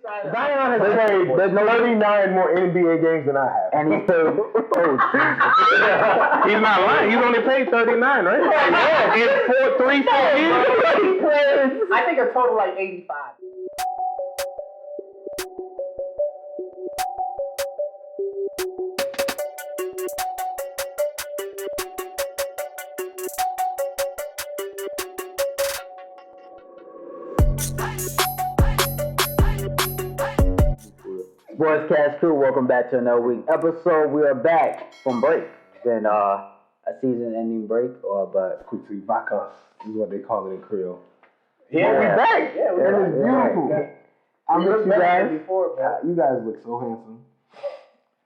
Zion has played 39 more NBA games than I have. And he's played. He's not lying. He's only played 39, right? In 4 years. I think a total like 85. SportsCashPod crew, welcome back to another week episode. We are back from break. It's been a season-ending break, but Quickly, vacances is what they call it in Creole. Yeah, we back. Yeah, And it's beautiful. I miss you guys. Before, bro. You guys look so handsome.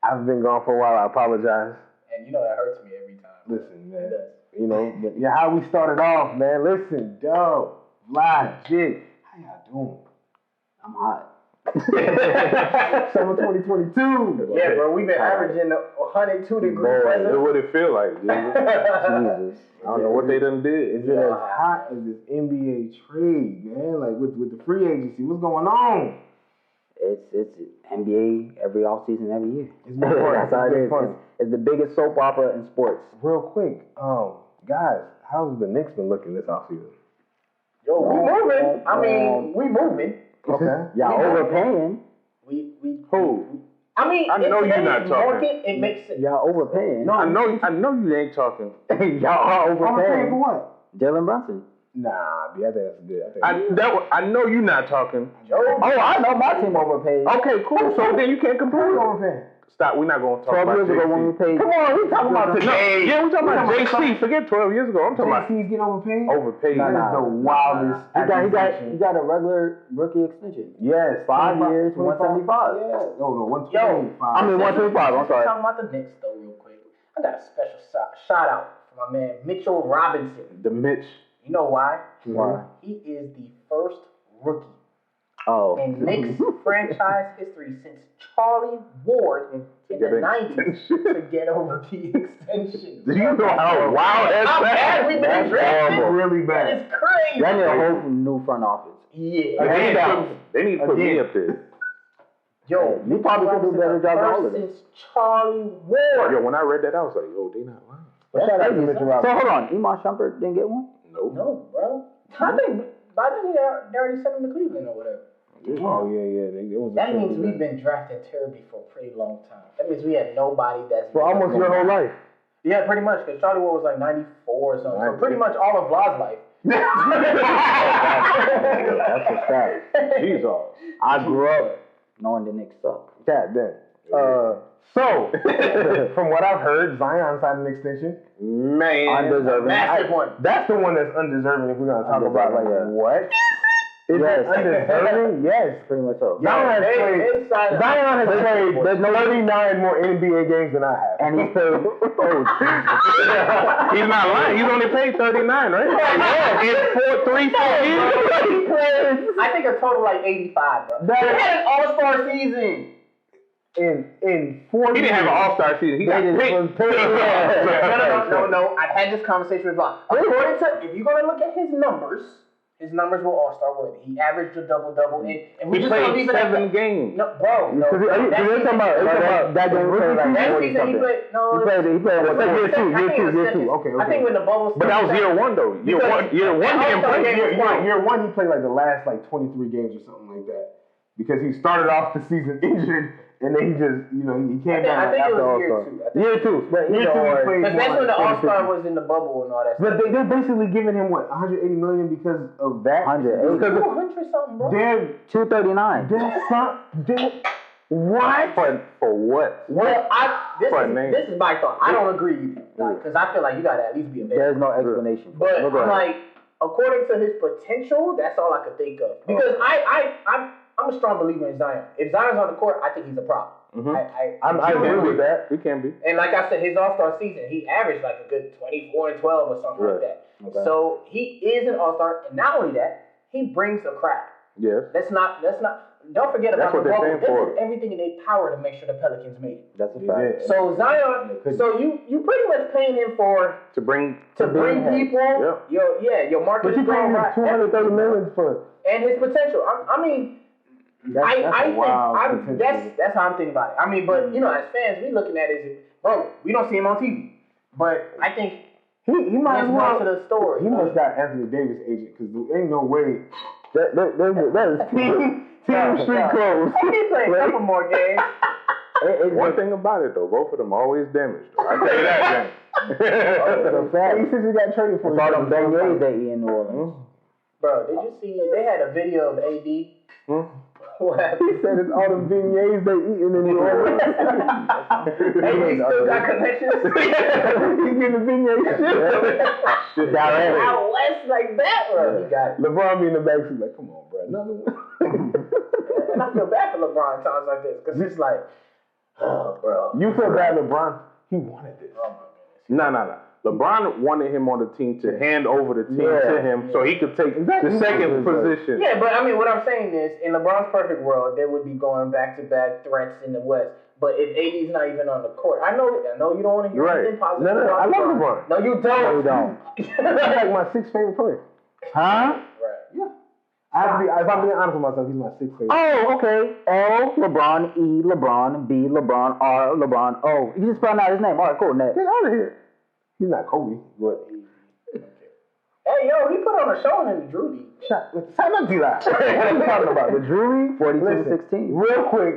I've been gone for a while. I apologize. And you know that hurts me every time. Listen, man. You know, but yeah, how we started off, man. Listen, dope, fly, jig. How y'all doing? I'm hot. Summer 2022. Yeah, bro, we've been averaging 102 degrees. That's what it feel like, Jesus. Jesus. I don't know what they done did. Is it as hot as this NBA trade, man? Like with the free agency, what's going on? It's NBA every offseason, every year. It's more fun. That's how it is. Fun. It's the biggest soap opera in sports. Real quick, guys, how's the Knicks been looking this offseason? Yo, we moving. I mean, we moving. Okay. Y'all overpaying. We Who? I mean, I know you're not talking. Market, it makes sense. Y'all overpaying. I know you ain't talking. Y'all are Overpaying for overpaying. what? Jalen Brunson. Nah, I think that's good. I know you not talking. Oh, I know my team overpaid. Okay, cool. So then you can't Who's complain. overpaying? Stop. We're not going to talk 12 about years ago when we JC. paid. Come on, we talking about today. Yeah, we're talking about JC. Forget 12 years ago. I'm talking about JC's getting overpaid? overpaid. That is the wildest. He got a regular rookie extension. Yes, 5 years, 175. Yeah. No, 125. I mean 125. I'm sorry. Talking about the Knicks though, real quick. I got a special shout out for my man Mitchell Robinson. The Mitch. You know why? Why? He is the first rookie Oh. in Knicks franchise history since Charlie Ward in the 90s to get a rookie extension. Do you know how wild How bad that's we've been drafted? Really That bad. is crazy. That need a whole new front office. Yeah. They need to put me up there. Yo, You probably could do a better job than all of them. since Charlie Ward. Yo, when I read that, I was like, yo, they not lying. Shout out to Mitchell So Robinson. hold on, Iman Shumpert didn't get one? Nope. No, bro. I think by then they already sent him to Cleveland or whatever. Oh, yeah. It was That means we've been drafting terribly for a pretty long time. That means we had nobody that's for almost your whole life. Yeah, pretty much, because Charlie Ward was like 94 or something. So pretty much all of Vlad's life. That's a fact. Jesus. I grew up knowing the Knicks suck. God damn. So, from what I've heard, Zion signed an extension. Man. Undeserving. Massive one. That's the one that's undeserving if we're going to talk about, like, Undeserving, what? Is Yes. it undeserving? Yes. Pretty much so. Zion has played 39 more NBA games than I have. And he's played. He's not lying. He's only paid 39, right? In 4 years. I think a total like 85, bro. That- He had an all-star season. In 4 He didn't have an all-star season. He got picked. No. I had this conversation with Vlog. According to, if you're going to look at his numbers were all-star worthy. He averaged a double-double. And we He just don't played leave it at 7 that. games. No, bro. No. You're talking about that game. That season he played. No, He played year two. Okay. I think when the bubble. But that was year 1, though. Year one, he didn't play. Year one, he played like the last 23 games or something like that. Because he started off the season injured, and then he just, he came I down think it after was All-Star. year 2. Year 2. Year 2 he played. Because that's when the All-Star was in the bubble and all that stuff. But they're basically giving him, what, $180 million because of that? 180. 200 something, bro. They're 239. what? For what? Well, name. this is my thought. I don't agree because I feel like you gotta at least be a vet. There's no explanation. But We'll go I'm ahead. like, according to his potential, that's all I could think of. Because I'm a strong believer in Zion. If Zion's on the court, I think he's a problem. I agree with that. He can be. And like I said, his All-Star season, he averaged like a good 24 and 12 or something like that. Okay. So he is an All-Star, and not only that, he brings a crowd. Yes. Let's not. Don't forget about That's what the they're bubble. paying They for. did everything in their power to make sure the Pelicans made it. That's a fact. So Zion, so you pretty much paying him To bring people. Yeah. Your market. But you paying him $230 million for and his potential. I mean, That's how I'm thinking about it. I mean, but as fans, we looking at it as, bro, we don't see him on TV. But I think he might as well to the story. He must got Anthony Davis agent because there ain't no way that is team street clothes. He played a couple more games. One thing about it though, both of them always damaged. I tell you that. He says he got traded for. It's all them beignets they eat in New Orleans. Bro, did you see? They had a video of AD. What happened? He said it's all them beignets they eating in New Orleans. AD still got connections. He's getting the beignets shit. Out west like that, bro. He got it. LeBron be in the backseat like, come on, bro, another one. And I feel bad for LeBron at times like this because it's like, oh, bro. You feel bad, LeBron? He wanted this. Oh my goodness. No. LeBron wanted him on the team to hand over the team to him so he could take the second position. Yeah, but I mean, what I'm saying is, in LeBron's perfect world, they would be going back-to-back threats in the West. But if AD's not even on the court, I know you don't want to hear anything positive. No, I love LeBron. No, you don't. No, you don't. He's like my sixth favorite player. Huh? Right. Yeah. If I'm being honest with myself, he's my sixth favorite. Oh, okay. L, LeBron, E, LeBron, B, LeBron, R, LeBron, O. You just spelled out his name. All right, cool. Next. Get out of here. He's not Kobe, but Hey, yo, he put on a show in the Drew League. shut up, G-Line. What are you talking about? The Drew League? 42-16. Real quick,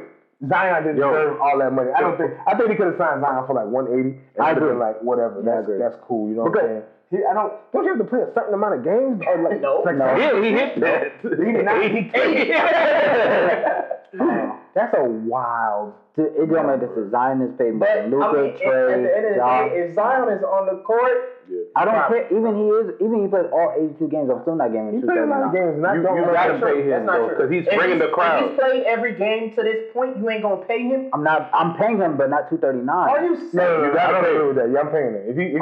Zion didn't deserve all that money. I think he could have signed Zion for like 180. I agree. Like whatever. That's cool. You know what I'm saying? Don't you have to play a certain amount of games? Or like, No. Yeah, he hit that. He did not. That's a wild. It don't matter if Zion is paid more But than Luka, I mean, Trey, at the end of the Ja. day, if Zion is on the court, I don't care. Even he played all 82 games. I'm still not giving him He played a lot of 239. games. And I You don't know gotta that's pay true. him that's not though, true. because he's If bringing the If crowd. he's played every game to this point, you ain't gonna pay him. I'm paying him, but not 239. Are you serious? No, I don't agree with that. Yeah, I'm paying him. If he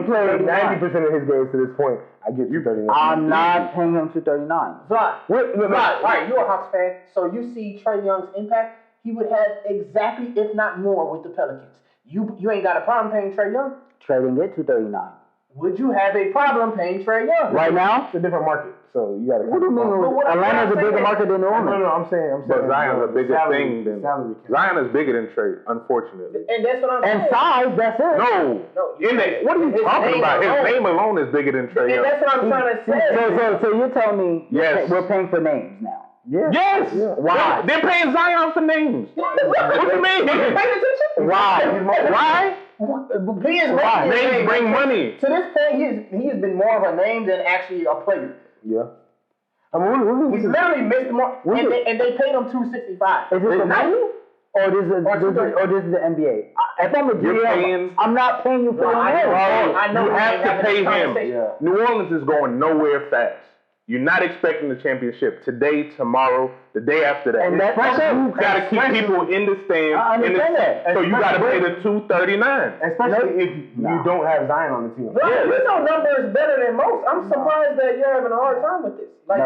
played 90% of his games to this point, I get you 39. I'm not paying him 239. Vlad, all right, you're a Hawks fan, so you see Trae Young's impact. He would have exactly, if not more, with the Pelicans. You ain't got a problem paying Trae Young. Trey didn't get 239. Would you have a problem paying Trae Young? Right now? It's a different market, so you gotta. What do you mean? Atlanta's a bigger market than New Orleans. No, I'm saying. But Zion's a bigger thing than salary cap. Zion is bigger than Trey, unfortunately. And that's what I'm saying. And size, that's it. No. What are you His talking name about? His alone. name alone is bigger than Trey And Young. that's what I'm trying to say. So you're telling me Yes. we're paying for names now? Yeah. Yes. Yeah. Why? They're paying Zion for names. What do you mean? Why? Why? He is making his Names name. bring money. To this point, he has been more of a name than actually a player. Yeah. I mean, He's literally missed more, and they paid him $265. Is this the money? Or this is the NBA? If I'm a GM, I'm not paying you for your name. I know You have to pay him. conversation. New Orleans is going nowhere fast. You're not expecting the championship today, tomorrow, the day after that. And that's you gotta keep people in the stands. I understand that. So you gotta pay the $239. especially if you don't have Zion on the team. Right, you know numbers better than most. I'm surprised that you're having a hard time with this. Like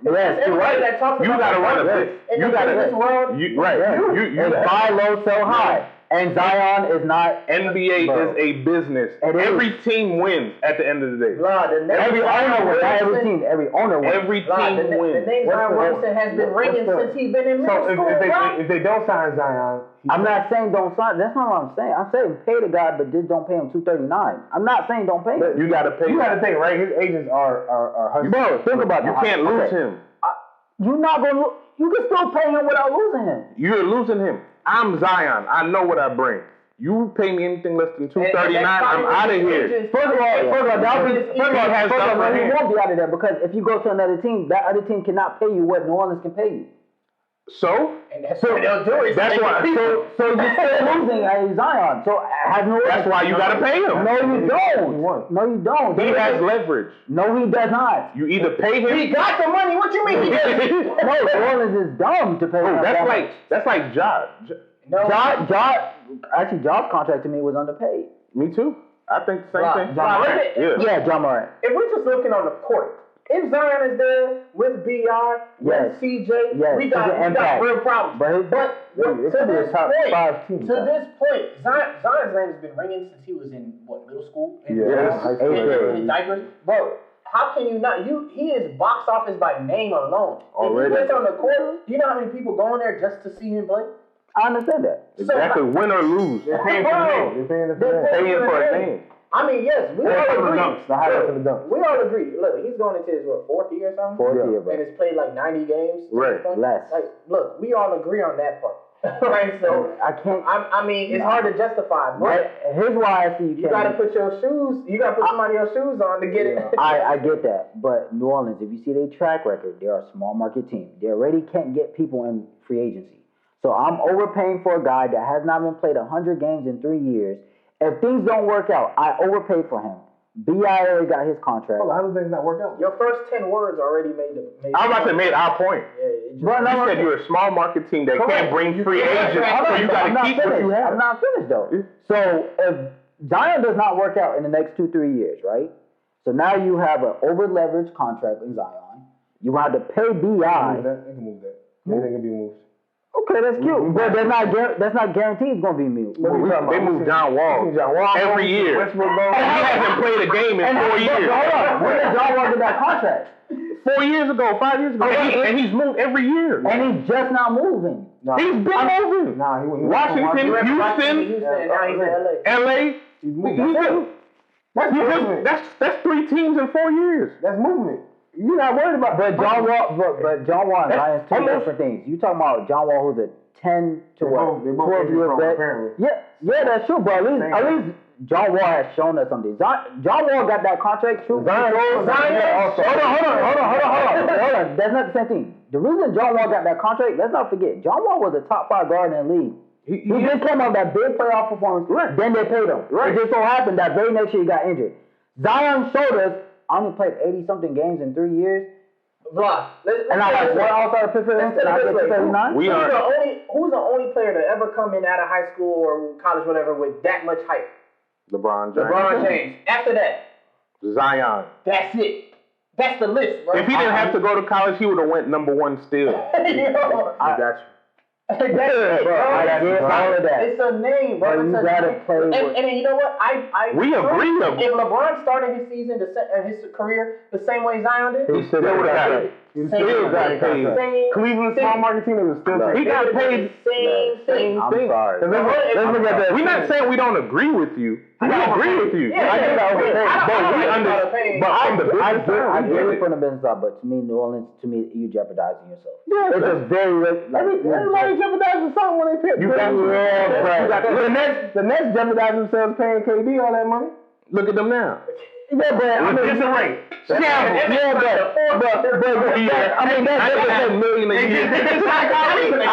everybody that talks You about gotta run a numbers bit. in the business world. You And buy low, sell high. And Zion is not. NBA is a business. Every team wins at the end of the day. Every owner wins. Not every team. Every owner wins. Every team The wins. name Zion Williamson has been ringing since he's been in middle school. If they don't sign Zion, I'm not saying don't sign. That's not what I'm saying. I'm saying pay the guy, but just don't pay him $239. I'm not saying don't pay him. You gotta pay. you got to think, right? His agents are hustlers. Bro, think about it. You can't lose him. You're not gonna. You can still pay him without losing him. You're losing him. I'm Zion. I know what I bring. You pay me anything less than $239, I'm out of here. First of all, he won't hand. be out of there because if you go to another team, that other team cannot pay you what New Orleans can pay you. So? And that's what they'll do. That's why. So you're still losing at Zion. So has New Orleans. That's why you gotta pay him. No, you don't. No, you don't. He has leverage. No, he does not. You either pay him. He got the money. What you mean? He didn't? No, New Orleans is dumb to pay him. That's like Josh. Actually, Josh's contract to me was underpaid. Me too. I think the same thing. Yeah, John Morant. If we're just looking on the court, if Zion is there with BR, with CJ, we got real problems. But to this point, Zion's name has been ringing since he was in middle school? In diapers? Bro, how can you not? He is box office by name alone. Already. If he plays on the court, do you know how many people go in there just to see him play? I understand that. Exactly. So, win or lose. They're paying for the name. They're paying for a name. I mean, yes, we all agree. The highlights of the dunks. We all agree. Look, he's going into his fourth year or something. Fourth year, bro. And has played like 90 games. Right. Less. Like, look, we all agree on that part. Right, so I can't. I mean, it's hard to justify. But here's why I see you got to put your shoes. You got to put somebody else's shoes on to get it. I get that, but New Orleans, if you see their track record, they're a small market team. They already can't get people in free agency. So I'm overpaying for a guy that has not been played 100 games in 3 years. If things don't work out, I overpaid for him. B.I. already got his contract. Hold on, how do things not work out? Your first 10 words already made I'm about to make our point. Yeah, you said you're a small market team that can't bring free agents, so you got to keep what you have. I'm not finished, though. So if Zion does not work out in the next 2-3 years, right? So now you have an over-leveraged contract with Zion. You will have to pay B.I. They can move that. They can be moved. Okay, that's cute, but that's not guaranteed it's gonna be moved. They move John Wall every year, and he hasn't played a game in 4 years. Hold on, when did John Wall get that contract? 4 years ago, 5 years ago, and he's moved every year. And he's just not moving. He's been moving. Nah, he Washington, Houston, now he's in LA. That's 3 teams in 4 years. That's movement. You're not worried about, but John Wall and Zion's two different things. You talking about John Wall, who's a 10 to 12 year vet? Yeah, that's true, but at least John Wall has shown us something. John Wall got that contract. Hold on. That's not the same thing. The reason John Wall got that contract, let's not forget, John Wall was a top 5 guard in the league. He just came out that big playoff performance. Right. Then they paid him. Right. It just so happened that very next year he got injured. Zion showed us. I only played 80-something games in 3 years. Blah. And I had one all-star pick for him. And I get 39. Who's the only player to ever come in out of high school or college, whatever, with that much hype? LeBron James. After that, Zion. That's it. That's the list, bro. If he didn't have to go to college, he would have went number 1 still. I got you. That's it, bro. All of that. It's a name, bro. You gotta play with. And then you know what? We agree. If LeBron started his season, his career the same way Zion did, he still would have got it. He still got paid. Cleveland small market team was still paid. He got paid. Same thing. I'm sorry. Let's look at that. We're not saying we don't agree with you. We agree with you. I get it from the business side, but to me, New Orleans, you jeopardizing yourself. Yeah, it's just very. Everybody jeopardizing something when they pick. The Nets jeopardizing themselves paying KD all that money. Look at them now. Yeah, but I mean, it's a rate. But I mean, that's $1 million a year. I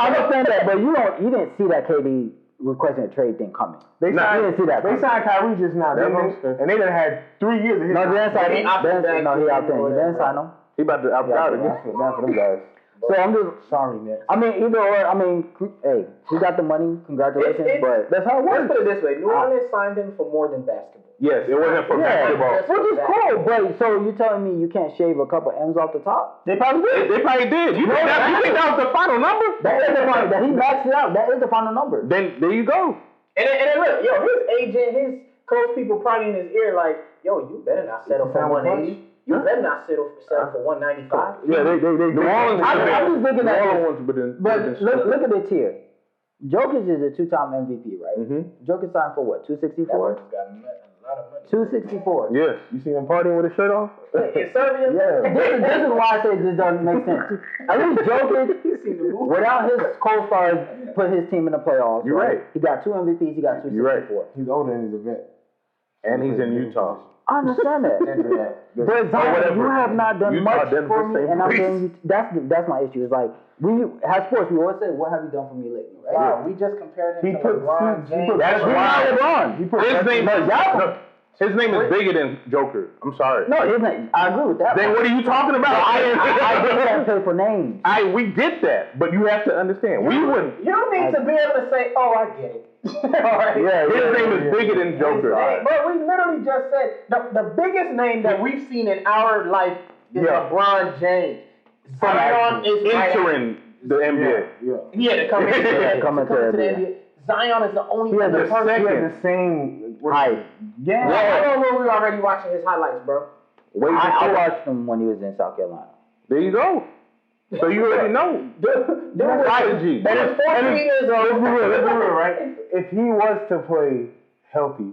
understand that, but you didn't see that KD requesting a trade thing coming. They signed Kyrie just now, and they done had 3 years of his. No, he opted in. He didn't sign him. He about to opt out again. Not for them guys. So I'm just sorry, man. I mean, either or. I mean, hey, he got the money. Congratulations, but that's how it works. Let's put it this way: New Orleans signed him for more than basketball. Yes, it wasn't for basketball, which is cool. But so you telling me you can't shave a couple M's off the top? They probably did. You think that was the final number? That is the final. That he maxed it out. That is the final number. Then there you go. And then look, his agent, his close people probably in his ear like, you better not settle for 180. You better not settle for 195. Yeah, they New Orleans. I'm just looking at it. But look at it here. Jokic is a 2-time MVP, right? Mm-hmm. Jokic signed for what? 264. Got a lot of money. 264. Yes. You see him partying with his shirt off? In Serbia? Yeah. This is why I say this doesn't make sense. At least Jokic, without his co-stars, put his team in the playoffs. You're right. He got 2 MVPs. He got 264. You're right. He's older and he's a vet. And he's in Utah. I understand that. But Zion, you have not done much for me, and I'm saying that's my issue. It's like we sports. We always say, "What have you done for me lately?" Right? Wow, we just compared him to LeBron James. That's why LeBron. His name is bigger than Joker. I'm sorry. No, his name. I agree with that. Then what are you talking about? I didn't pay for names. We get that, but you have to understand. We wouldn't. You don't need to be able to say, "Oh, I get it." All right. His name is bigger than Joker. But we literally just said the biggest name that we've seen in our life is LeBron James. Zion is entering the NBA. He had to come into the NBA. Zion is the only other person who had the same height. Yeah. I don't know. We were already watching his highlights, bro. I watched him when he was in South Carolina. There you go. So you already know. Strategy. And it's 14 years old. Let's be real, right? If he was to play healthy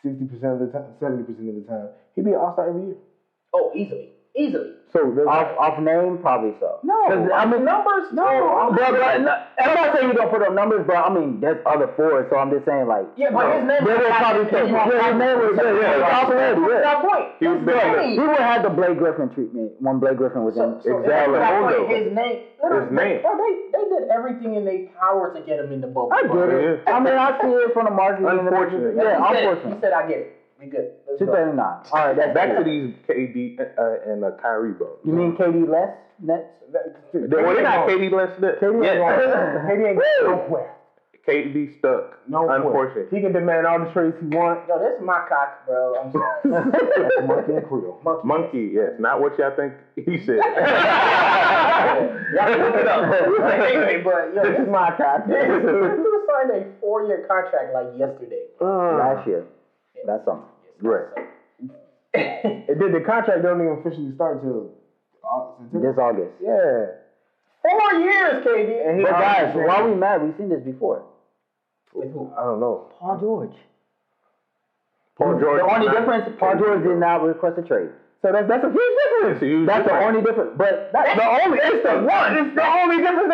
60% of the time, 70% of the time, he'd be an all-star every year. Oh, easily. So off name, probably so. No, I mean numbers. No, I'm not saying you don't put up numbers, but I mean there's other forwards, so I'm just saying like. Yeah, but his name was probably his name was that point. He would have the Blake Griffin treatment when Blake Griffin was in. Exactly. His name. Bro, they did everything in their power to get him in the bubble. I get it. I mean I see it from the market. Unfortunate. Yeah, unfortunate. He said I get it. We good. 239. All right, that's back to these KD and Kyrie bros. You mean KD less Nets? They're not KD less Nets. KD ain't going nowhere. KD stuck. Unfortunate. He can demand all the trades he wants. Yo, this is my cock, bro. I'm sorry. That's Monkey and Creole. Monkey, yes. Not what y'all think he said. Y'all look it up. Anyway, but yo, this is my cock. This dude signed a 4-year contract like yesterday. Last year. That's something. Right. The contract don't even officially start until this August. Yeah. 4 years, KD. But guys, why are we mad? We've seen this before. With who? I don't know. Paul George. The only difference, Paul George did not request a trade. So that's a huge difference. That's the only difference. But it's the only difference that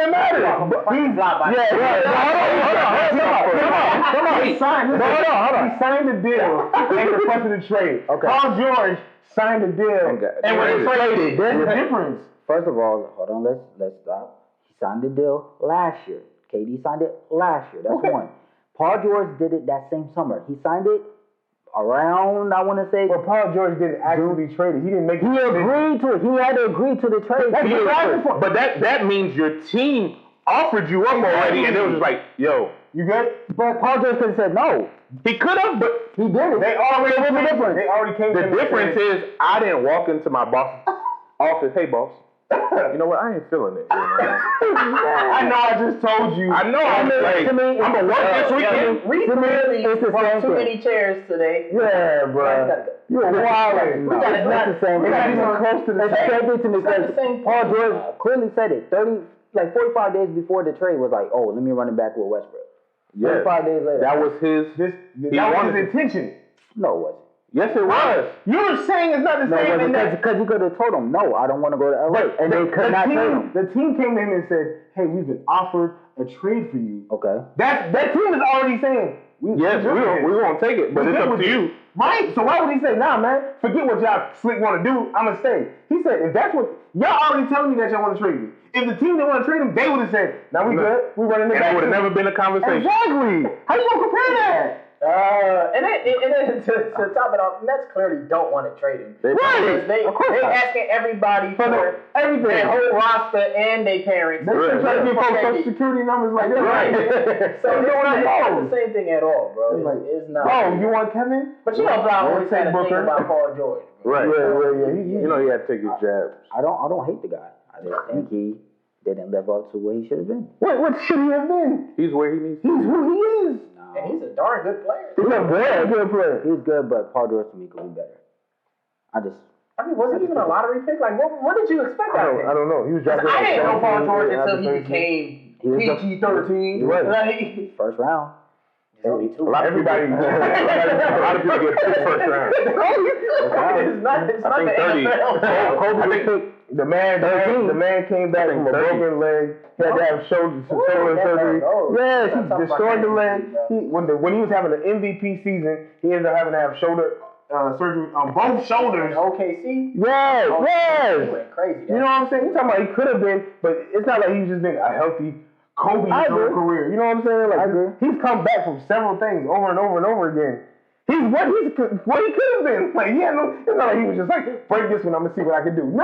matters. He's not by Come on. He signed the deal and requested a trade. Okay. Paul George signed the deal and was traded. There's a difference. First of all, hold on, let's stop. He signed the deal last year. KD signed it last year. That's one. Paul George did it that same summer. He signed it around, I want to say. Well, Paul George didn't actually trade it. He didn't make it. He agreed to it. He had to agree to the trade. But that means your team offered you up already, and it was just like, yo, you good? But Paul George could have said no. He could have, but he didn't. They already came. The difference is I didn't walk into my boss's office. Hey, boss. You know what? I ain't feeling it. I know. I just told you. I know. I'm gonna work this weekend. Recently, too many chairs today. Yeah, bro. You're wild. We got not the same. We're not even close to the same thing to me because Paul George clearly said it. 45 days before the trade was like, oh, let me run it back with Westbrook. 45 days later. That was his. That was his intention. No, it wasn't. Yes, it was. You're saying it's not the same. Because you could have told him, no, I don't want to go to LA. And they could not trade him. The team came to him and said, hey, we've been offered a trade for you. Okay. That team is already saying, we're going to take it, but it's up to you. Right? So why would he say, nah, man, forget what y'all slick want to do, I'm going to stay. He said, if that's what, y'all already telling me that y'all want to trade me. If the team didn't want to trade him, they would have said, now we good, we running it back. And it would have never been a conversation. Exactly. How you going to compare that? And then to top it off, Nets clearly don't want to trade him. They asking everybody for everything, their whole roster and their parents. They still trying to give folks social security numbers like that. Right. So it's not the same thing at all, bro. It's not. Oh, you want Kevin? But you know, I always had a thing about Paul George. Right. Yeah. You know he had to take his jabs. I don't hate the guy. I just think he didn't live up to what he should have been. What should he have been? He's where he needs to be. He's who he is. And he's a darn good player. He's a very good player. He's good, but Paul George to me could be better. I mean, was he even a lottery pick? Like, what did you expect out of him? I don't know. He was drafted. I didn't know Paul George until he became PG-13. Right. First round. A lot of people get picked first round. It's not the NFL. The man came back from a broken leg. He had to have shoulder surgery. Yes, he destroyed the leg. When he was having an MVP season, he ended up having to have shoulder surgery on both shoulders. OKC? Yes. He went crazy. You know what I'm saying? You're talking about he could have been, but it's not like he's just been a healthy Kobe his whole career. You know what I'm saying? Like, he's come back from several things over and over and over again. He's what he could have been. Like, it's not like he was just like, break this one, I'm going to see what I can do. No!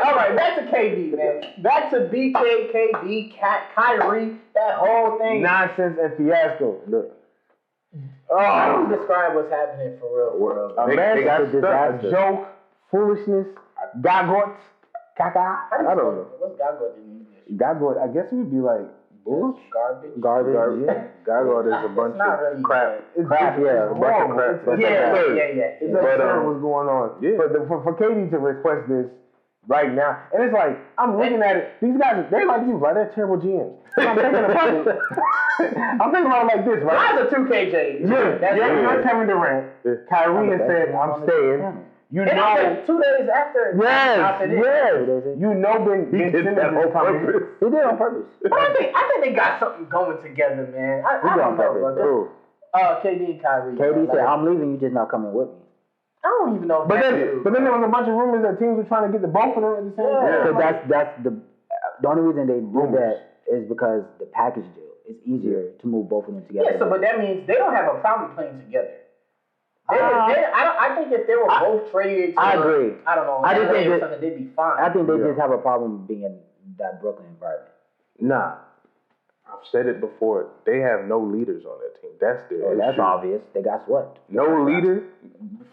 All right, back to KD, man. Back to BK, KD, Kyrie, that whole thing. Nonsense and fiasco. Look. How do you describe what's happening for real? A disaster. A joke, foolishness, gagorts, caca. I don't know. What's gagort in English? Gagort, I guess it would be like Garbage. Yeah. Garbage is a bunch of crap. Crap, yeah. A bunch of crap. Yeah. It's absurd what's going on. Yeah. But for KD to request this right now, and it's like, I'm looking at it, these guys, they're like you, right? They're terrible GMs. So I'm thinking about it. I'm thinking about it like this, right? Mine's a 2KJ. You're Kevin Durant. Kyrie has said, I'm staying. You know, 2 days after. Yes. You know, Ben Simmons is coming. He did on purpose. But I think they got something going together, man. I don't know. KD and Kyrie. KD said, "I'm leaving. You just not coming with me." I don't even know. But then there was a bunch of rumors that teams were trying to get the both of them at the same time. Because that's the only reason they do that is because the package deal. It's easier to move both of them together. Yeah. So, but that means they don't have a problem playing together. I think if they were both traded to, I agree. I don't know, I just think something, they'd be fine. I think they just have a problem being in that Brooklyn environment. Nah. I've said it before. They have no leaders on that team. That's the issue. That's obvious. They got swept. No leader?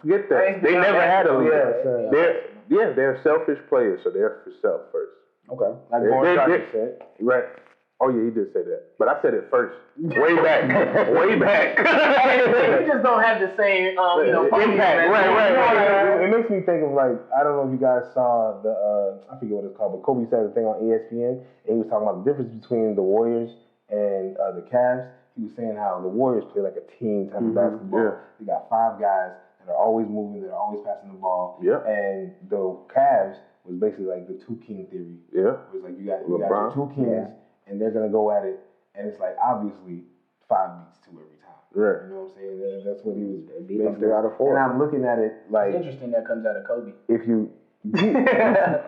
Forget that. They never had a leader. They're selfish players, so they're for self first. Okay. Like Durant said. Right. Oh, yeah, he did say that. But I said it first. Way back. Way back. We just don't have the same, impact. Right. It makes me think of, like, I don't know if you guys saw I forget what it's called, but Kobe said the thing on ESPN, and he was talking about the difference between the Warriors and the Cavs. He was saying how the Warriors play like a team type of basketball. Yeah. They got 5 guys that are always moving, that are always passing the ball. Yeah. And the Cavs was basically like the 2-king theory. Yeah. It was like you got your 2 kings, and they're going to go at it. And it's like, obviously, 5 beats 2 every time. Right. You know what I'm saying? That's what he was basically 3 out of 4. And I'm looking at it like... It's interesting that comes out of Kobe. If you...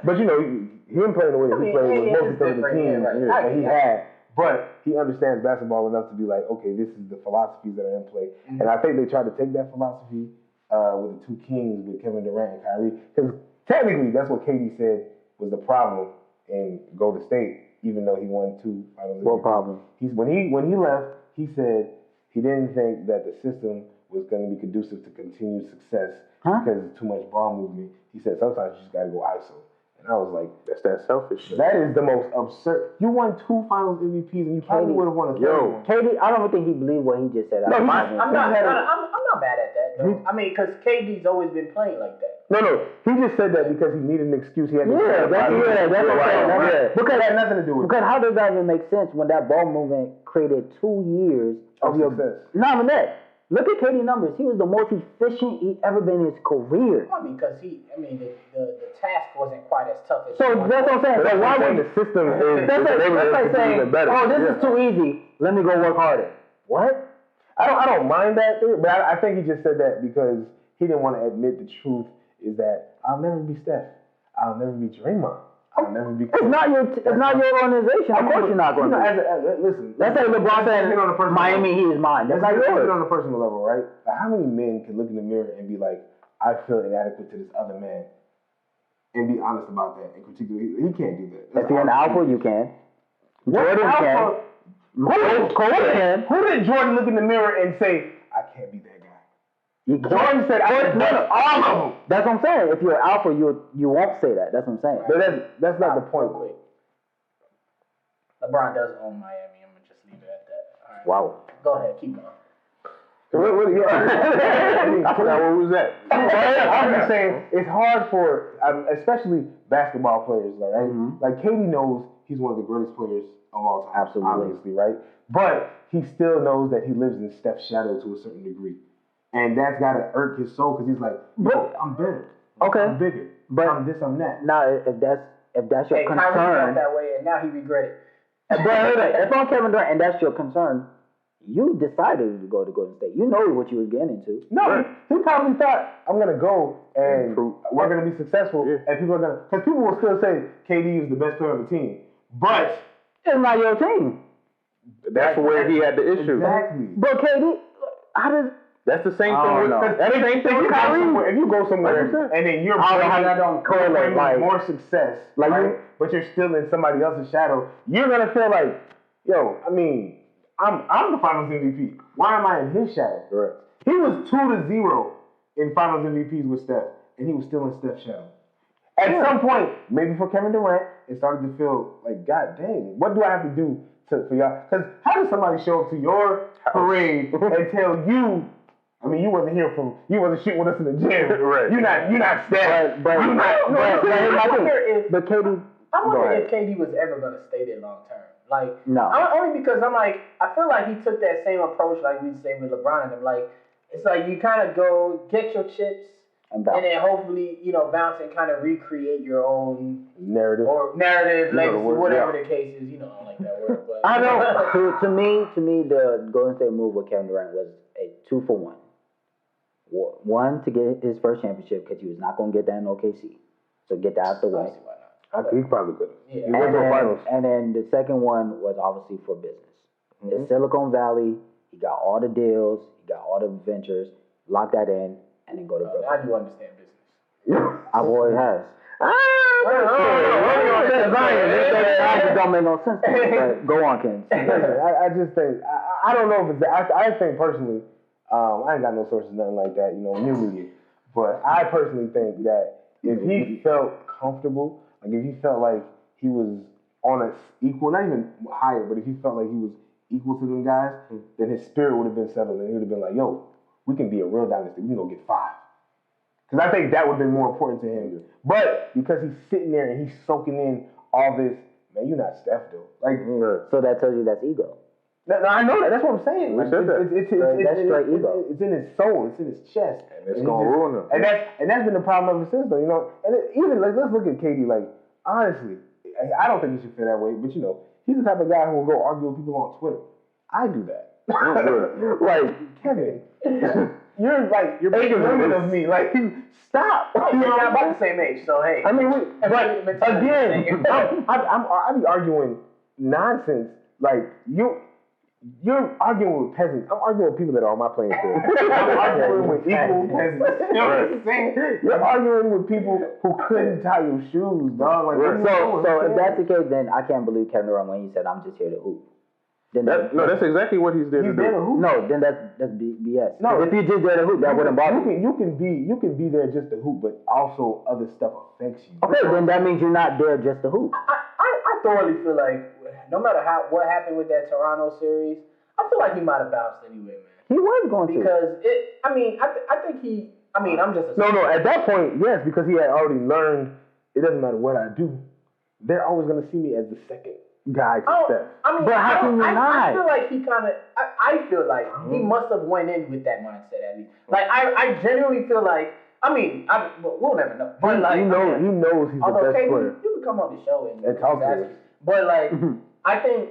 but, you know, him playing the way he played was most of the team that he had. But he understands basketball enough to be like, okay, this is the philosophies that are in play. Mm-hmm. And I think they tried to take that philosophy with the 2 kings, with Kevin Durant and Kyrie. Because technically, that's what KD said was the problem in Golden State. Even though he won 2 finals. What problem? When he left, he said he didn't think that the system was going to be conducive to continued success because of too much ball movement. He said sometimes you just got to go ISO. And I was like, that's that selfish shit. That is the most absurd. You won 2 finals MVPs and you probably would have won a third one. KD, I don't think he believed what he just said. No, I'm not mad at that, though. I mean, because KD's always been playing like that. No. He just said that because he needed an excuse. He had to that's what I'm saying. Because it had nothing to do with it. Because how does that even make sense when that ball movement created 2 years of your success? Not even that. Look at KD numbers. He was the most efficient he ever been in his career. I mean, because the task wasn't quite as tough as. So that's what I'm saying. So why would the system is? That's like saying, this is too easy. Let me go work harder. What? I don't mind that, but I think he just said that because he didn't want to admit the truth. Is that I'll never be Steph. I'll never be Draymond. I'll never be. It's not your organization. Of course you're not going to. Listen. Let's say LeBron saying Miami, he is mine. That's like yours. On a personal level, right? Like, how many men can look in the mirror and be like, I feel inadequate to this other man, and be honest about that and critique it? He can't do that. If you're an alpha, you can. Jordan can. Cole can. Who did Jordan look in the mirror and say, I can't be that? Jordan said, all of them. That's what I'm saying. If you're an alpha, you won't say that. That's what I'm saying. But that's not the point. LeBron does own Miami. I'm going to just leave it at that. All right. Wow. Go ahead. Keep going. I forgot where we was at. I'm just saying, it's hard for, especially basketball players, right? Mm-hmm. Like, KD knows he's one of the greatest players of all time. Absolutely. Obviously, right? But he still knows that he lives in Steph's shadow to a certain degree. And that's got to irk his soul because he's like, I'm better. Okay. I'm bigger. But I'm this, I'm that. Now, if that's your concern. Kyrie felt that way, and now he regret it. But if I'm Kevin Durant and that's your concern, you decided to go to Golden State. You know what you were getting into. No, he probably thought, I'm going to go and we're going to be successful. Yeah. And people are going to, because people will still say KD is the best player on the team. But it's not your team. That's where he had the issue. Exactly. But KD, how does... That's the same thing with Kyrie. If you go somewhere and then you're bringing more success, but you're still in somebody else's shadow, you're gonna feel like, yo, I mean, I'm the Finals MVP. Why am I in his shadow? Right. He was 2-0 in Finals MVPs with Steph, and he was still in Steph's shadow. At some point, maybe for Kevin Durant, it started to feel like, God dang, what do I have to do for y'all? Because how does somebody show up to your parade and tell you? I mean, you wasn't shooting with us in the gym. Right. You're not Steph. But KD. I wonder if KD was ever gonna stay there long term. Like, no. Only because I'm like, I feel like he took that same approach like we say with LeBron and them. Like, it's like you kind of go get your chips and then hopefully, bounce and kind of recreate your own narrative, legacy, whatever the case is. I don't like that word, but I know. to me, the Golden State move with Kevin Durant was a 2-for-1. One, to get his first championship because he was not going to get that in OKC, so get that out the way. He probably could. Yeah. And then the second one was obviously for business. Mm-hmm. In Silicon Valley, he got all the deals, he got all the ventures, lock that in, and then go to Brooklyn. Now you understand business. I've always has. It don't make no sense. But go on, Ken. I just think I don't know if it's. I think personally, I ain't got no sources, nothing like that. New media, but I personally think that if he felt comfortable. Like if he felt like he was on a equal, not even higher, but if he felt like he was equal to them guys, then his spirit would have been settled and he would have been like, yo, we can be a real dynasty. We can go get 5. Because I think that would have been more important to him. But because he's sitting there and he's soaking in all this, man, you're not Steph, though. Like, so that tells you that's ego. No, I know that. That's what I'm saying. Like, that's straight ego. It's in his soul. It's in his chest. And it's going to ruin him. And that's been the problem ever since, though. And even let's look at KD. Like, honestly, I don't think he should feel that way. But he's the type of guy who will go argue with people on Twitter. I do that. Like, Kevin, you're ignorant of me. Like, stop. You're not about the same age, so hey. I mean, but again, I be arguing nonsense. Like You're arguing with peasants. I'm arguing with people that are on my playing field. I'm arguing with equal peasants. You know what I'm saying? You're arguing with people who couldn't tie your shoes, dog. Like, so if that's the case, then I can't believe Kevin Durant when he said, "I'm just here to hoop." That's exactly what he's there to do. There to hoop. No, then that's BS. No, if you're just there to hoop, that wouldn't bother you. You can be there just to hoop, but also other stuff affects you. Okay, then that means you're not there just to hoop. I thoroughly feel like no matter what happened with that Toronto series, I feel like he might have bounced anyway, man. He was going to. Because I think he. I'm just. No. At that point, yes, because he had already learned. It doesn't matter what I do. They're always going to see me as the second guy to step. But how can you not? I feel like he kind of. I feel like he must have went in with that mindset at least. Like I genuinely feel like. We'll never know. But like, he knows he's the best player. You can come on the show and talk to us. But like, I think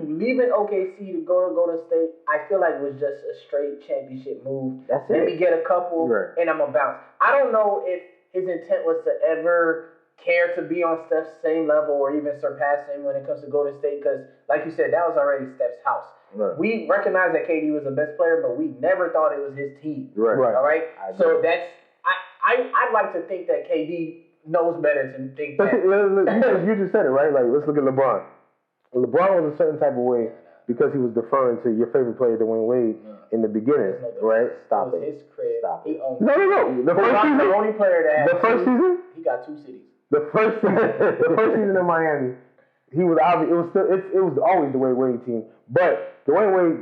leaving OKC to go to Golden State, I feel like was just a straight championship move. That's it. Let me get a couple, and I'm gonna bounce. I don't know if his intent was to ever care to be on Steph's same level or even surpass him when it comes to Golden State, because, like you said, that was already Steph's house. Right. We recognized that KD was the best player, but we never thought it was his team. Right. All right. So that's I'd like to think that KD knows better to think that. You just said it, right? Like, let's look at LeBron. LeBron was a certain type of way because he was deferring to your favorite player, Dwayne Wade, in the beginning, right? Stop it. His crib. Stop it. No. The first season, the only player that the first season, he got 2 cities. The first season in Miami, he was obvious. It was always the Wade team, but Dwayne Wade,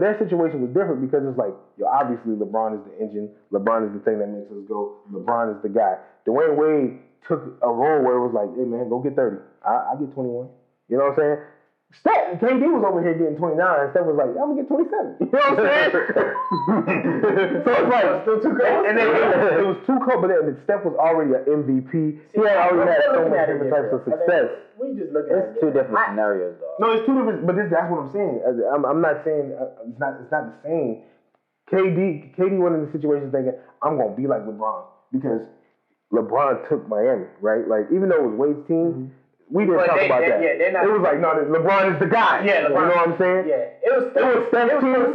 their situation was different because it's like, obviously LeBron is the engine, LeBron is the thing that makes us go, LeBron is the guy. Dwayne Wade took a role where it was like, hey man, go get 30. I get 21. You know what I'm saying? KD was over here getting 29, and Steph was like, I'm gonna get 27. You know what I'm saying? So it's like still too cold. And then it was too cold, but then Steph was already an MVP. He had already had so many different types of success. We just look at it's 2 different scenarios, though. No, it's 2 different, but that's what I'm saying. I'm not saying it's not the same. KD went in the situation thinking, I'm gonna be like LeBron because LeBron took Miami, right? Like, even though it was Wade's team. We didn't talk about that. Yeah, it was like, no, LeBron is the guy. Yeah, LeBron, you know what I'm saying? Yeah, it was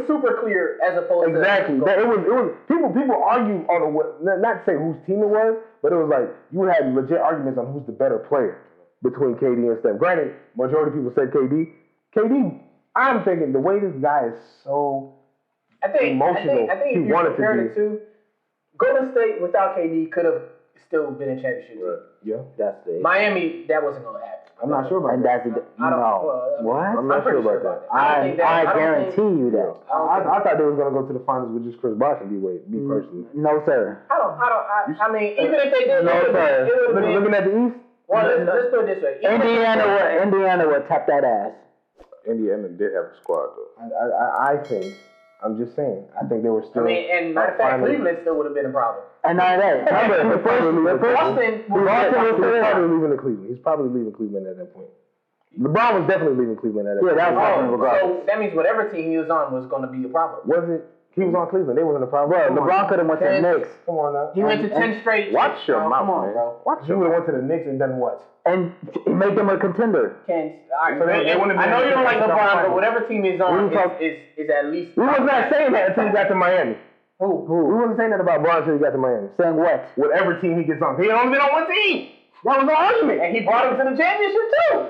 super clear as opposed to exactly. It was people argue on not to say whose team it was, but it was like you had legit arguments on who's the better player between KD and Steph. Granted, majority of people said KD. I'm thinking the way this guy is so emotional. I think if you compared it to Golden State without KD could have still been a championship team. Yeah, that's the Miami. That wasn't gonna happen. I'm not sure about and that. that's what? I'm not sure about that. I guarantee you that. I thought they was gonna go to the finals with just Chris Bosh and D-Wade. Me personally. No, sir. I mean, even if they did, No, sir. Looking at the East. Well, let's put it this way. Indiana would tap that ass. Indiana did have a squad though. I think. I'm just saying. I think they were still. I mean, and matter of fact, Cleveland still would have been a problem. And not that. Remember, Boston was probably leaving Cleveland. He's probably leaving Cleveland at that point. LeBron was definitely leaving Cleveland at that point. Yeah, that was happening regardless. So that means whatever team he was on was going to be a problem. Was it? He was on Cleveland. They wasn't a problem. Bro, LeBron could have went to the Knicks. Come on now. He went to 10 straight. Watch your mouth, Come on, man. bro. He would have went to the Knicks and done what? And make them a contender. I know you don't like LeBron, but whatever team he's on is at least. We was not saying that until he got to Miami. Who? We wasn't saying that about LeBron until he got to Miami. Saying what? Whatever team he gets on. He only been on one team. That was the argument. And he brought him to the championship too.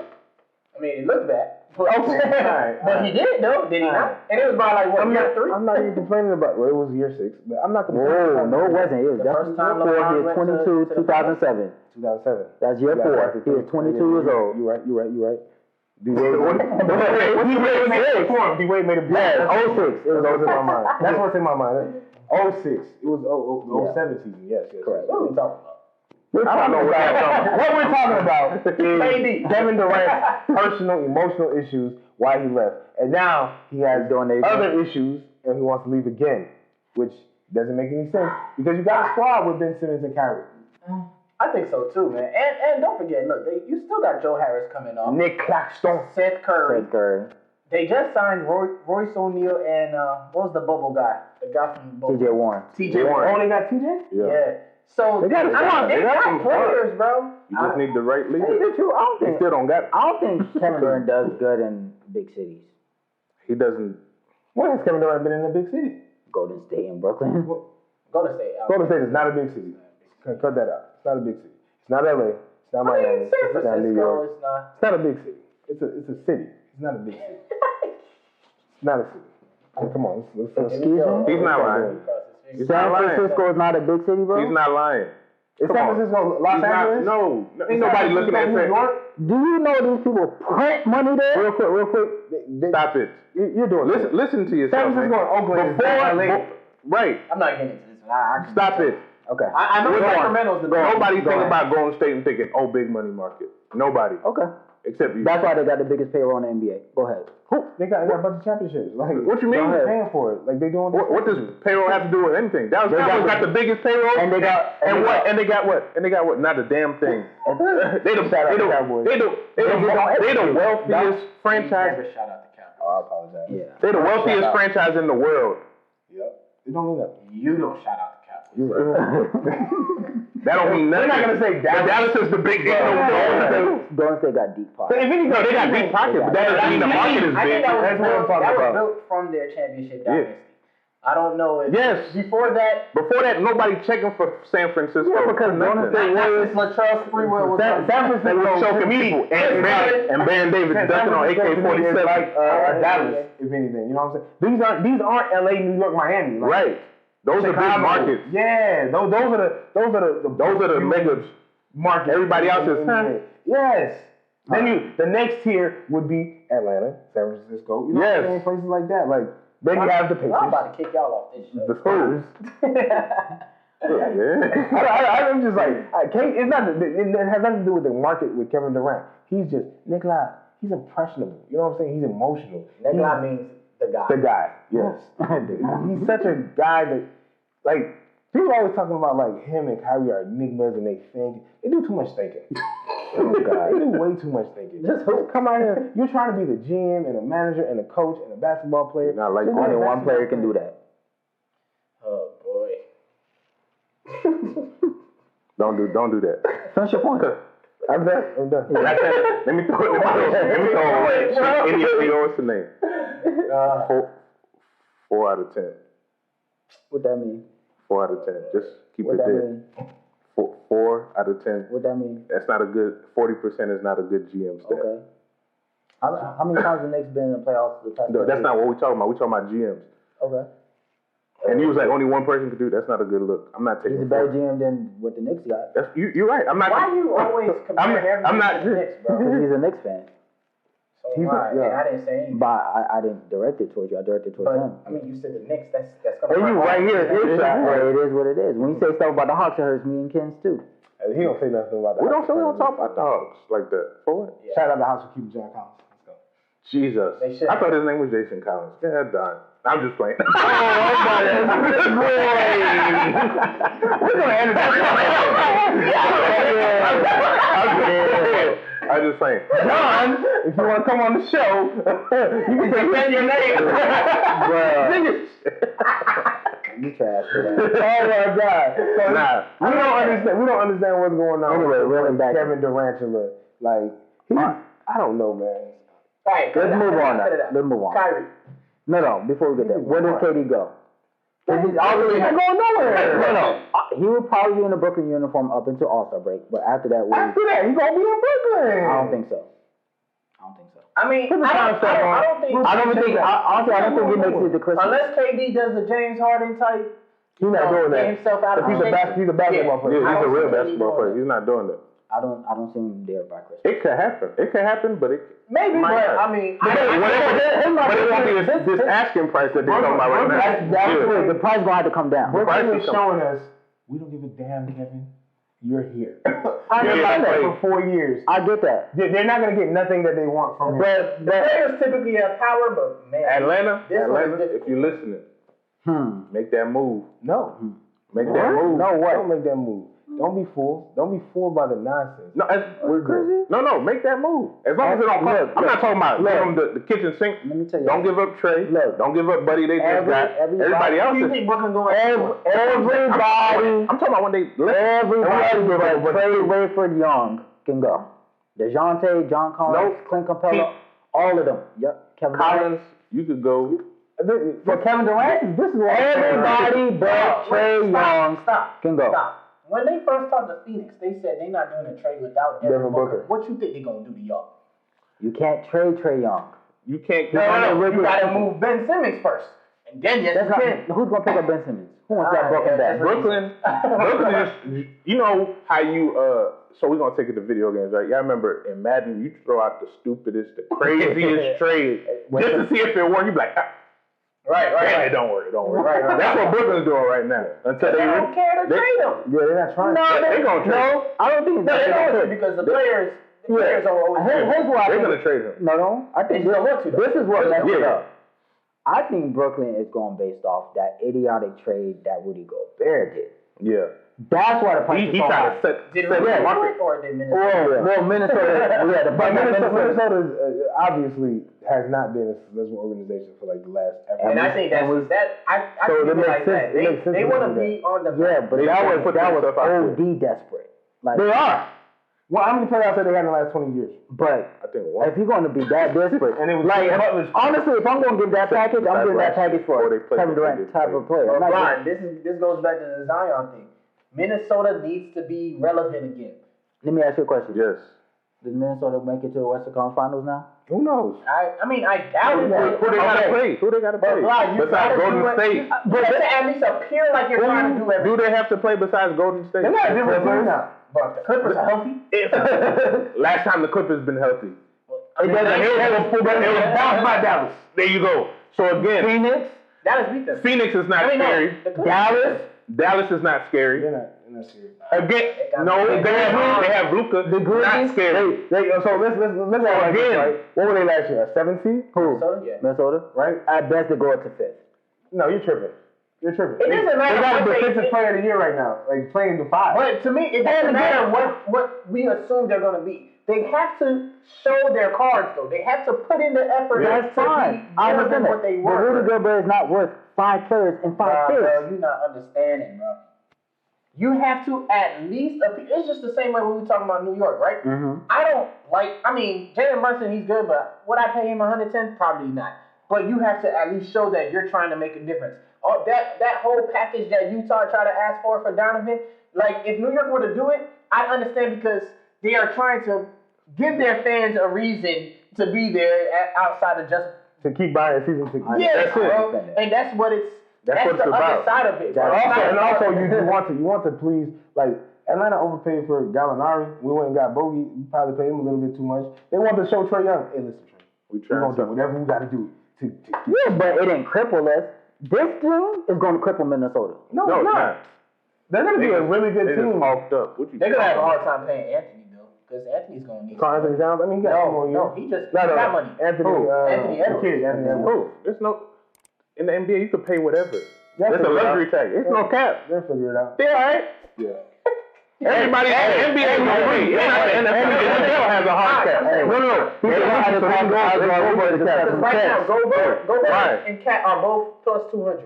I mean, it looked bad. Okay. But he did though, did he not? And it was by like year 3? I'm not even complaining about. Well, it was year 6, but I'm not complaining. Whoa, no, it wasn't. It was The first time definitely LeBron year 22, 2007. 2007. That's year 4. He was 22 years old. You're right. D-Wade made a big. Yeah, 06. It was in my mind. That's what's in my mind. 06. It was 07 season. Yes. Correct. What are we talking about? What we're talking about is Kevin Durant's personal, emotional issues, why he left. And now he has other issues and he wants to leave again, which doesn't make any sense because you got a squad with Ben Simmons and Kyrie. I think so too, man. And don't forget, look, you still got Joe Harris coming off. Nick Claxton. Seth Curry. They just signed Royce O'Neal and what was the bubble guy? The guy from TJ Warren. Oh, they got TJ? Yeah. So they got some players, bro. You just need the right leader. You still don't got it. I don't think Kevin Durant does good in big cities. He doesn't. When has Kevin Durant been in a big city? Golden State and Brooklyn. Golden State. Golden State is not a big city. Cut that out. It's not a big city. It's not LA. It's not Miami. San It's not New York. Francisco. It's not a big city. It's a city. It's not a big city. It's not a city. Come on. Excuse me? He's not lying. San Francisco is not a big city, bro? He's not lying. Is San Francisco Los Angeles? No. Ain't nobody looking at New York. Do you know these people print money there? Real quick. Stop it. You're doing it. Listen to yourself. San Francisco and Oakland is LA. Right. I'm not getting into this one. Stop it. Okay. I know Sacramento's the best. Nobody think about Golden State and thinking, oh, big money market. Nobody. Okay. Except you. That's why they got the biggest payroll in the NBA. Go ahead. They got a bunch of championships. Like, what you mean? They're paying for it. Like they doing. What does payroll have to do with anything? Dallas Cowboys got the biggest payroll, and they got they got what? Not a damn thing. They the wealthiest franchise. Never shout out the Cowboys. Oh, I apologize. Yeah. They're the wealthiest franchise in the world. Yep. It don't mean nothing. You don't shout out the Cowboys. You're right. That don't mean nothing. They're not gonna say Dallas. Dallas is the big. Golden State got deep pockets. If anything, They got deep pockets, but that doesn't mean the market is I big. think that was about. built from their championship dynasty. I don't know if Before that, nobody checking for San Francisco. Yeah, because Golden State Warriors. Latrell Sprewell was San Francisco choking people. And Baron Davis ducking on AK-47. Like Dallas, if anything. You know what I'm saying? These aren't LA, New York, Miami. Like, Right. Those are big markets. Yeah, those are the mega markets. Everybody else is yes. Then the next tier would be Atlanta, San Francisco. You know what I'm saying? Places like that. Like then you have the Pacers. I'm about to kick y'all off this show. The Spurs. I'm just like it has nothing to do with the market with Kevin Durant. He's just Nikolai. He's impressionable. You know what I'm saying? He's emotional. Nikolai means the guy. The guy, yes. He's such a guy that, like, people always talking about, like, him and Kyrie are enigmas and they think. They do too much thinking. They do way too much thinking. Just come out here. You're trying to be the GM and a manager and a coach and a basketball player. Not like only one player can do that. Oh, boy. Don't do that. Finish your point. I'm done. Let me throw away. What's the name? 4 out of 10. What that mean? 4 out of 10. Just keep What it that there. mean? 4 out of 10. What that mean? That's not a good. 40% is not a good GM stat. Okay. How many times the Knicks been in the playoffs? No, that's not what we're talking about. We're talking about GMs. Okay. And he was like, only one person could do it. That's not a good look. I'm not taking it. He's a better GM than what the Knicks got. You're right. I'm not. Why you always comparing everything to the Knicks, bro? Because he's a Knicks fan. So why? And I didn't say anything. But I didn't direct it towards you. I directed it towards him. I mean, you said the Knicks. That's gonna. And you right here. It is what it is. When you say stuff about the Hawks, it hurts me and Ken's too. He don't say nothing about that. We don't talk about the Hawks like that. For what? Yeah. Shout out to the House for keeping John Collins. Let's go. Jesus. I thought his name was Jason Collins. Get that done. I'm just playing. We're gonna end it. I'm just saying. John, if you want to come on the show, you can say your name. You trash for that. Oh my God! So we don't understand what's going on. Anyway, rolling back. Kevin Durant, like I don't know, man. All right, let's move on now. Let's move on. Kyrie. No, before we get there, where does KD go? He's obviously not going nowhere. No. He will probably be in a Brooklyn uniform up until All-Star break, but after that, he's gonna be in Brooklyn. I don't think so. I mean, I don't think he makes it to Christmas. Unless KD does the James Harden type. He's not doing that. Himself out of he's a basketball player. Yeah, he's a real basketball player. He's not doing that. I don't see him there by Christmas. It could happen, but it maybe. But I mean, but it won't be this asking price that they're talking about right now. That's the price gonna have to come down. Brooklyn is showing us we don't give a damn, Kevin. You're here. I understand that for 4 years. I get that. They're not gonna get nothing that they want from him. But the players typically have power, but man, Atlanta, if you're listening, make that move. No. Make that move. No, what? Don't make that move. Don't be fooled. Don't be fooled by the nonsense. No, we're crazy. No, make that move. As long as it don't cost. I'm not talking about the kitchen sink. Let me tell you. Don't give up Trey. Don't give up Buddy. They just got everybody else. You think Brooklyn going? Everybody. I'm talking about when they everybody but Trey Rayford Young can go. DeJounte, John Collins, Clint Capella, all of them. Yep. Kevin Collins, you could go. For Kevin Durant, this is what everybody but Trey Young can go. Stop. When they first talked to Phoenix, they said they're not doing a trade without Devin Booker. What you think they're gonna do to y'all? You can't trade Trey Young. You can't. No. You gotta move Ben Simmons first, and then who's gonna pick up Ben Simmons? Who wants that Brooklyn back? Brooklyn is. You know how you So we're gonna take it to video games, right? Y'all remember in Madden, you throw out the stupidest, the craziest trade just to see if it works. You be like. Right. It don't work. Right. That's what Brooklyn's doing right now. Until they don't care to trade them. Yeah, they're not trying. No, they're gonna trade. No, I don't think they don't because the players are always. Here's what they're gonna trade him. No. I think this is what messed it up. I think Brooklyn is going based off that idiotic trade that Rudy Gobert did. Yeah. That's why the price is so high. Did Minnesota or did Minnesota? Well, Minnesota. Minnesota obviously has not been a successful organization for like the last. And I think I feel like that. They want to be on the. Yeah, but that was OD desperate. Like they are. Well, how many playoffs have they had in the last 20 years? But I think one. If you're going to be that desperate, and it was like honestly, if I'm going to give that package, I'm giving that package for Kevin Durant type of player. Well, Brian, this goes back to the Zion thing. Minnesota needs to be relevant again. Let me ask you a question. Yes. Did Minnesota make it to the Western Conference Finals now? Who knows? I mean, I doubt it. Who they gotta play? Besides Golden State. But to at least appear like you're trying to do everything. Do they have to play besides Golden State? They're not different teams now. But the Clippers are healthy. Last time the Clippers been healthy. It was bounced by Dallas. There you go. So again, Dallas beat them. Phoenix is not scary. Dallas is not scary. They're not scary. Again, they have Luka. The Grizzlies, not scary. So let's again. Right? What were they last year? A 7th seed? Who? Minnesota, right? At best, they go up to 5th. No, you're tripping. It doesn't matter. They got the defensive player of the year right now, like playing the 5. But to me, it doesn't matter what we assume they're going to be. They have to show their cards, though. They have to put in the effort. That's fine. I understand that. But Rudy Gobert is not worth 5 players in 5 picks. Bro, you're not understanding, bro. You have to at least it's just the same way when we talking about New York, right? Mm-hmm. Jalen Brunson, he's good, but would I pay him 110? Probably not. But you have to at least show that you're trying to make a difference. That whole package that Utah tried to ask for Donovan, like if New York were to do it, I understand because they are trying to give their fans a reason to be there outside of just to keep buying season tickets. Yeah, that's bro. And that's what it's. That's what it's the about. other side of it. Also, you want to please, like, Atlanta overpaid for Gallinari. We went and got Bogey. We probably paid him a little bit too much. They want to show Trae Young, hey, listen, Trae, we're going to do whatever we got to do to yeah, but it didn't cripple us. This team is going to cripple Minnesota. No, it's not. They're going to be a really good team. Hulked up. They're going to have a hard time paying Anthony, though, because Anthony's going to need Carl Anthony Towns? I mean, he got 2 more years. No, he got money. Anthony Edwards. There's no... In the NBA, you can pay whatever. It's a luxury tag. It's no cap. They'll figure it out. They're all right. Yeah. Everybody in the NBA is free. It's not the NFL. The NFL has a hard cap. No. Right now, Gobert and Cat are both plus 200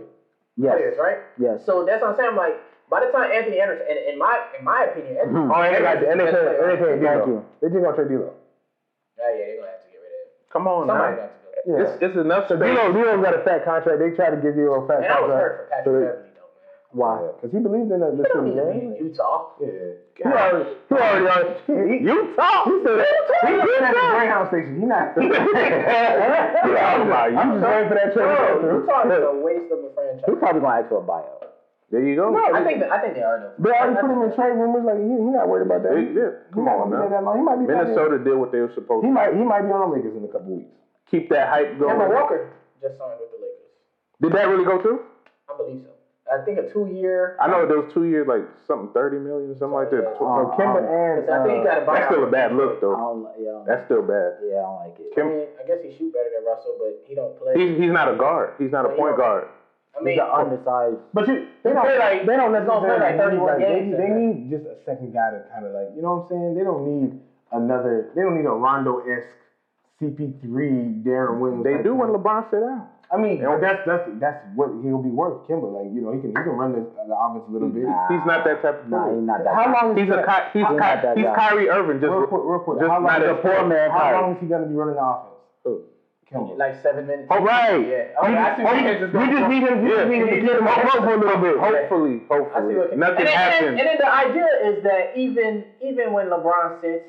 players, right? Yes. So that's what I'm saying. I'm like, by the time Anthony Edwards, and in my opinion, and they just gonna trade D'Lo. Yeah, they're gonna have to get rid of it. Come on, somebody now. got to go. Yeah. It's enough space. D'Lo's got a fat contract. They try to give you a fat contract. And I was hurt for Patrick Beverly, though, man. Why? Because he believed in the city, man. Utah. Yeah. He already Utah. He said he's at the Greyhound station. He's not. I'm just waiting for that trade. Utah is a waste of a franchise. He's probably gonna ask for a buyout. There you go. No, I think they are though. They already put him in trade rumors. Like he's not worried about that. Come on, man. He might be. Minnesota did what they were supposed to. He might be on the Lakers in a couple weeks. Keep that hype going. Kemba Walker just signed with the Lakers. Did that really go through? I believe so. I think a 2-year. I know there was 2 years, like something 30 million, something like that. So Kemba and I think he got a buyout. That's still a bad look, though. That's still bad. Yeah, I don't like it. I mean, I guess he shoot better than Russell, but he don't play. He's not a guard. He's not a point guard. I mean, he's undersized. But they don't necessarily play like 31 games. They need just a second guy to kind of like, you know what I'm saying? They don't need a Rondo-esque CP3 Darren Williams. They do when LeBron sit down. I mean, that's what he'll be worth, Kimba. Like, you know, he can run the offense a little bit. He's not that type of player. He's not that. How long? He's Kyrie Irving. Just real quick. Just how not a poor man. How long is he gonna be running the offense? Who? Kimba. Like 7 minutes. Oh right. Yeah. Okay, You just need him to get him up for a little bit. Hopefully. Nothing happens. And then the idea is that even when LeBron sits,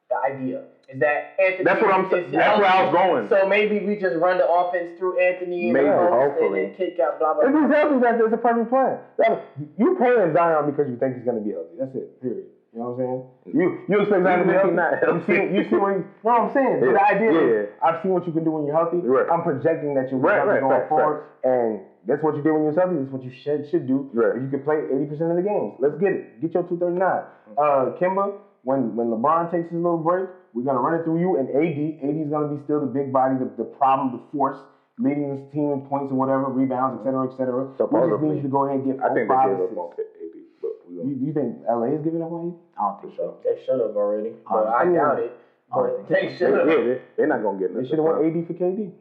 the idea is that Anthony. That's what I'm saying. That's where I was going. So maybe we just run the offense through Anthony and then kick out blah blah. If he's healthy, that's a perfect plan. You paying Zion because you think he's gonna be healthy. That's it. Period. You know what I'm saying? You expect Zion to be healthy. You see what he? No, I'm saying. The idea is, I've seen what you can do when you're healthy. Right. I'm projecting that you're healthy going forward, and that's what you did when you're healthy. That's what you should do. Right. If you can play 80% of the games, let's get it. Get your 239. Kimba, when LeBron takes his little break, we're gonna run it through you and AD. AD is gonna be still the big body, the problem, the force, leading this team in points and whatever, rebounds, etc., etc. We just need you to go ahead and get 4, 5, they 6. gave up on AD, but You think LA is giving up on you? I don't think so. They should have already, but I doubt it. But they should have. They're not gonna get nothing. They should have won AD for KD.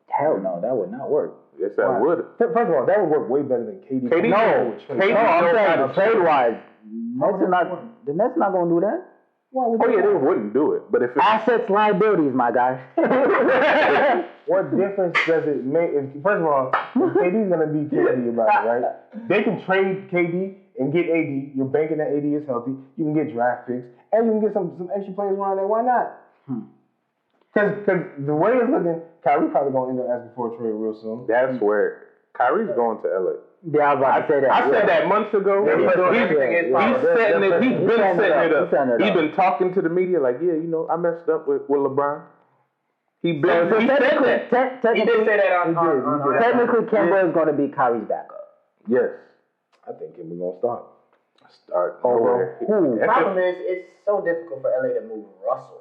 Hell no, that would not work. Yes, that would. First of all, that would work way better than KD. No, I'm saying trade-wise, the Nets not gonna do that. They wouldn't do it. But if assets, liabilities, my guy. What difference does it make? First of all, KD's gonna be KD about it, right? They can trade KD and get AD. You're banking that AD is healthy. You can get draft picks, and you can get some extra players around there. Why not? Because the way it's looking, Kyrie probably gonna end up asking for a trade real soon. That's where Kyrie's going to LA. Yeah, I was about to say that. I said that months ago. He's setting it. He's been setting it up. He's been talking to the media like, yeah, you know, I messed up with LeBron. He did say that on technically, Kemba is going to be Kyrie's backup. Yes. I think Kemba going to start. The problem is, it's so difficult for LA to move Russell.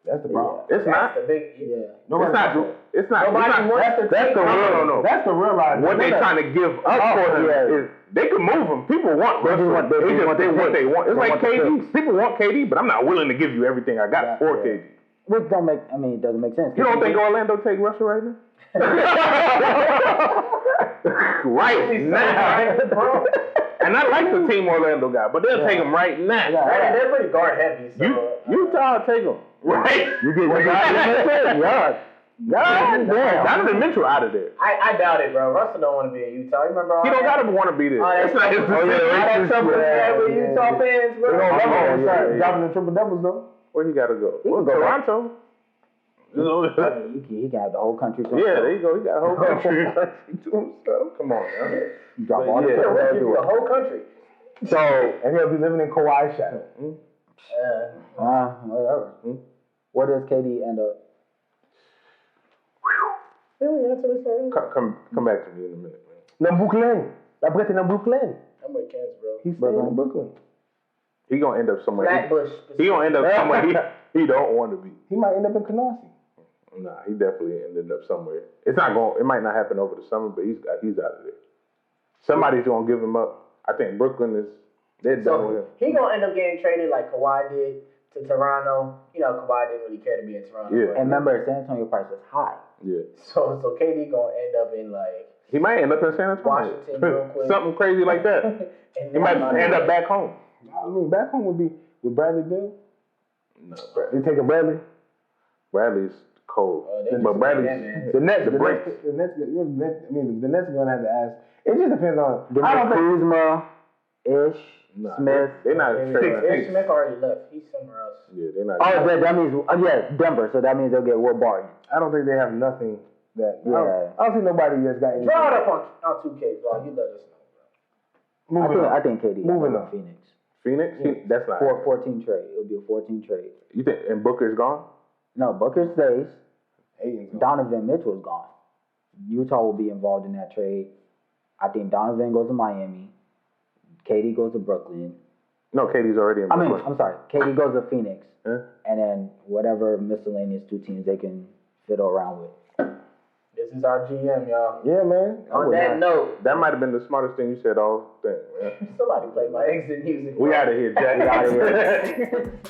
That's the problem. It's not. The big, It's not. That's the real line. What they're trying to give up for him is they can move him. People want Russell. They want. It's like KD. People want KD, but I'm not willing to give you everything I got for KD. Which it doesn't make sense. You don't think Orlando take Russell right now? Right now. And I like the team Orlando got, but they'll take him right now. They're pretty guard heavy. So, Utah take him. Right. You get God damn. Donovan Mitchell out of there. I doubt it, bro. Russell don't want to be in Utah. You remember all he don't gotta want to be there. That's not his decision. With Utah fans, bro. Dropping the triple doubles though. Where he gotta go? Toronto. He can have the whole country to himself. Yeah, there you go. He got a whole country to himself. Come on, man. Drop all the the whole country. So, and he'll be living in Kawhi's shadow. Whatever. Where does KD end up? Come back to me in a minute, man. Dans Brooklyn. Après, t'es dans Brooklyn. I'm with Kansas, bro. He's staying in Brooklyn. He gonna end up somewhere. Flatbush. He gonna end up somewhere he don't want to be. He might end up in Canarsie. Nah, he definitely ended up somewhere. It's not going. It might not happen over the summer, but he's out of there. Somebody's gonna give him up. I think Brooklyn is. They're done with him. He gonna end up getting traded like Kawhi did to Toronto. You know, Kawhi didn't really care to be in Toronto. Yeah. And remember, San Antonio price was high. Yeah. So KD gonna end up in like. He might end up in San Antonio. Washington, real quick. Something crazy like that. He might end up back home. I mean, back home would be with Bradley Beal. No, You taking Bradley? Bradley's cold. But Bradley's The Nets the break. The Nets are gonna have to ask. It just depends on. I don't think Kuzma, Ish, Nah, Smith. They're not Ish Smith already left. He's somewhere else. Yeah, they're not. Oh, that means Denver. So that means they'll get Will Barton. I don't think they have nothing that. Yeah. I don't see nobody that's got anything. Draw it up on 2K, bro. You let us know, bro. I think KD. Moving on. Phoenix. Phoenix? That's not. 14 trade. It'll be a 14 trade. You think? And Booker's gone? No, Booker stays. Aiden's gone. Donovan Mitchell's gone. Utah will be involved in that trade. I think Donovan goes to Miami. KD goes to Brooklyn. No, KD's already in Brooklyn. I'm sorry. KD goes to Phoenix. Huh? And then whatever miscellaneous two teams they can fiddle around with. This is our GM, y'all. Yeah, man. On that note, That might have been the smartest thing you said all thing, man. somebody play my exit music. We out of here, Jack. We out of here.